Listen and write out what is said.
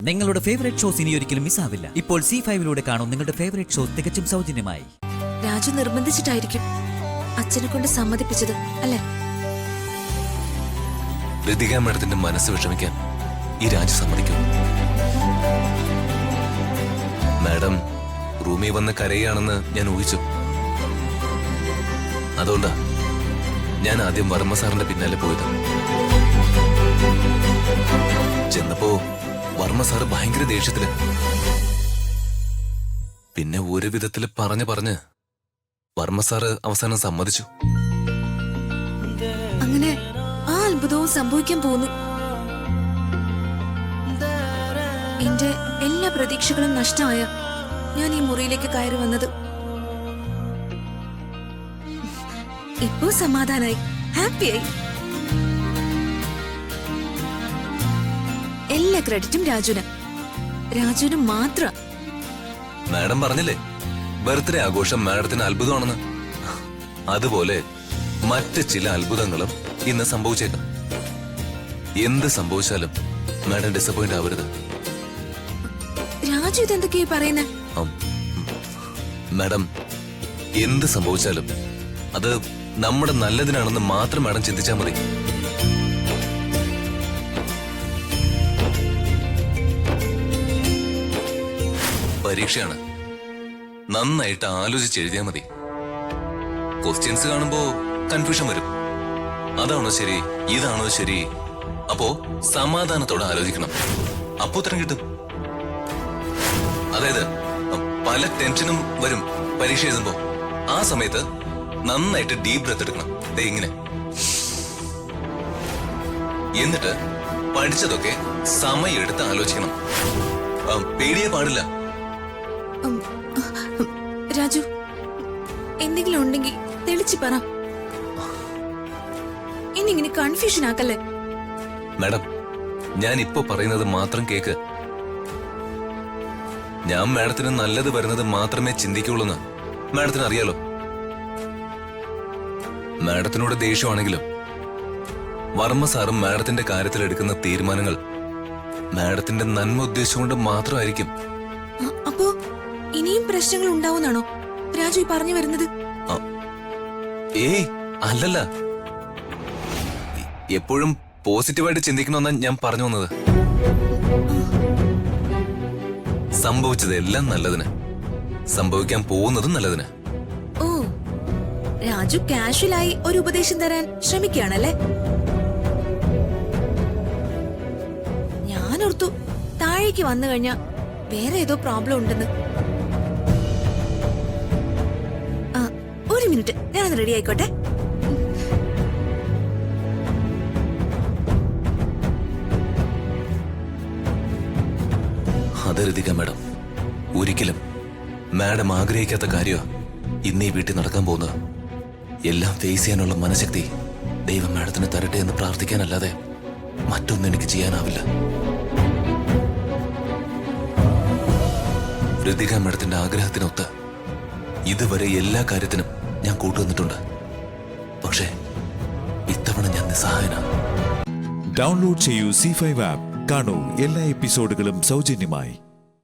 നിങ്ങളുടെ favourite shows ഇനി ഒരിക്കലും മിസ്സാവില്ല. ഇപ്പോൾ C5-ലൂടെ കാണും നിങ്ങളുടെ ഫേവറേറ്റ് ഷോസ് തികച്ചും സൗജന്യമായി. രാജു നിർബന്ധിച്ചിട്ടായിരിക്കും അച്ഛനെ കൊണ്ട് സമ്മതിപ്പിച്ചത് അല്ലേ? ലതിക മാഡത്തിന്റെ മനസ്സ് വിഷമിക്കാൻ ഈ രാജു സമ്മതിക്കൂ? മാഡം റൂമിൽ വന്ന് കരയുകയാണെന്ന് ഞാൻ ഊഹിച്ചു. അതുകൊണ്ടാ ഞാൻ ആദ്യം വർമ്മ സാറിന്റെ പിന്നാലെ പോയത്. ചെന്നപ്പോ വർമ്മ സാറ് ഭയങ്കര ദേഷ്യത്തില്. പിന്നെ ഒരു വിധത്തില് പറഞ്ഞ് വർമ്മ സാറ് അവസാനം സമ്മതിച്ചു. അങ്ങനെ ആ അത്ഭുതവും സംഭവിക്കാൻ പോകുന്നു. എന്റെ എല്ലാ പ്രതീക്ഷകളും നഷ്ടമായ ഞാൻ ഈ മുറിയിലേക്ക് കയറി വന്നത്. ഇപ്പോ സമാധാനായി, ഹാപ്പിയായി. എല്ലാ ക്രെഡിറ്റും രാജുവിന് മാത്രം. മാഡം പറഞ്ഞില്ലേ ബർത്ത്ഡേ ആഘോഷം മാഡത്തിന് അത്ഭുതമാണെന്ന്. അതുപോലെ മറ്റ് ചില അത്ഭുതങ്ങളും ഇന്ന് സംഭവിച്ചേക്കാം. എന്ത് സംഭവിച്ചാലും മാഡം ഡിസപ്പോയിന്റ് ആവരുത്. രാജു ഇതെന്തൊക്കെയാ പറയുന്നേ? മാഡം എന്ത് സംഭവിച്ചാലും അത് നമ്മുടെ നല്ലതിനാണെന്ന് മാത്രം മാഡം ചിന്തിച്ചാൽ മതി. പരീക്ഷയാണ്, നന്നായിട്ട് ആലോചിച്ച് എഴുതിയാൽ മതി. ക്വസ്റ്റ്യൻസ് കാണുമ്പോ കൺഫ്യൂഷൻ വരും. അതാണോ ശരി, ഇതാണോ ശരി? അപ്പോ സമാധാനത്തോടെ ആലോചിക്കണം. അപ്പോ ഉത്തരം കിട്ടും. അതായത് പല ടെൻഷനും വരും പരീക്ഷ എഴുതുമ്പോ. ആ സമയത്ത് നന്നായിട്ട് ഡീപ് ബ്രെത്ത് എടുക്കണം. ഇങ്ങനെ എന്നിട്ട് പഠിച്ചതൊക്കെ സമയെടുത്ത് ആലോചിക്കണം. പേടിയേ പാടില്ല. രാജു എന്തെങ്കിലും ഉണ്ടെങ്കിൽ തെളിച്ചു പറ. ഇനി ഇങ്ങനെ കൺഫ്യൂഷൻ ആക്കല്ലേ. മാഡം ഞാൻ ഇപ്പോ പറയുന്നത് മാത്രം കേക്ക്. ഞാൻ മാഡത്തിന് നല്ലത് വരുന്നത് മാത്രമേ ചിന്തിക്കുള്ളൂന്ന് മാഡത്തിന് അറിയാലോ. മാഡത്തിനോട് ദേഷ്യമാണെങ്കിലും വർമ്മ സാറും മാഡത്തിന്റെ കാര്യത്തിൽ എടുക്കുന്ന തീരുമാനങ്ങൾ മാഡത്തിന്റെ നന്മ ഉദ്ദേശിച്ചുകൊണ്ട് മാത്രമായിരിക്കും. അപ്പോ ഇനിയും പ്രശ്നങ്ങൾ ഉണ്ടാവുന്നാണോ രാജു പറഞ്ഞു വരുന്നത്? ഏയ് അല്ലല്ല, എപ്പോഴും പോസിറ്റീവായിട്ട് ചിന്തിക്കണമെന്നാണ് ഞാൻ പറഞ്ഞു വന്നത്. സംഭവിച്ചതെല്ലാം നല്ലതിന്, സംഭവിക്കാൻ പോകുന്നതും നല്ലതിന്. ഓ, രാജു കാഷ്വലായി ഒരു ഉപദേശം തരാൻ ശ്രമിക്കുകയാണല്ലേ? ഞാനോർത്തു താഴേക്ക് വന്നു കഴിഞ്ഞാ വേറെ ഏതോ പ്രോബ്ലം ഉണ്ടെന്ന്. ഒരു മിനിറ്റ്, ഞാനത് റെഡി ആയിക്കോട്ടെ. അതരുതിക്കാം മാഡം. ഒരിക്കലും മാഡം ആഗ്രഹിക്കാത്ത കാര്യമാ ഇന്ന് ഈ വീട്ടിൽ നടക്കാൻ പോകുന്നത്. എല്ലാം ഫേസ് ചെയ്യാനുള്ള മനഃശക്തി ദൈവം മാഡത്തിന് തരട്ടെ എന്ന് പ്രാർത്ഥിക്കാനല്ലാതെ മറ്റൊന്നും എനിക്ക് ചെയ്യാനാവില്ല. ഋതിക മാഡത്തിന്റെ ആഗ്രഹത്തിനൊത്ത് ഇതുവരെ എല്ലാ കാര്യത്തിനും ഞാൻ കൂട്ടുവന്നിട്ടുണ്ട്. പക്ഷേ ഇത്തവണ ഞാൻ നിസ്സഹായനാ. ഡൗൺലോഡ് ചെയ്യൂ C5 ആപ്പ്. കാണൂ എല്ലാ എപ്പിസോഡുകളും സൗജന്യമായി.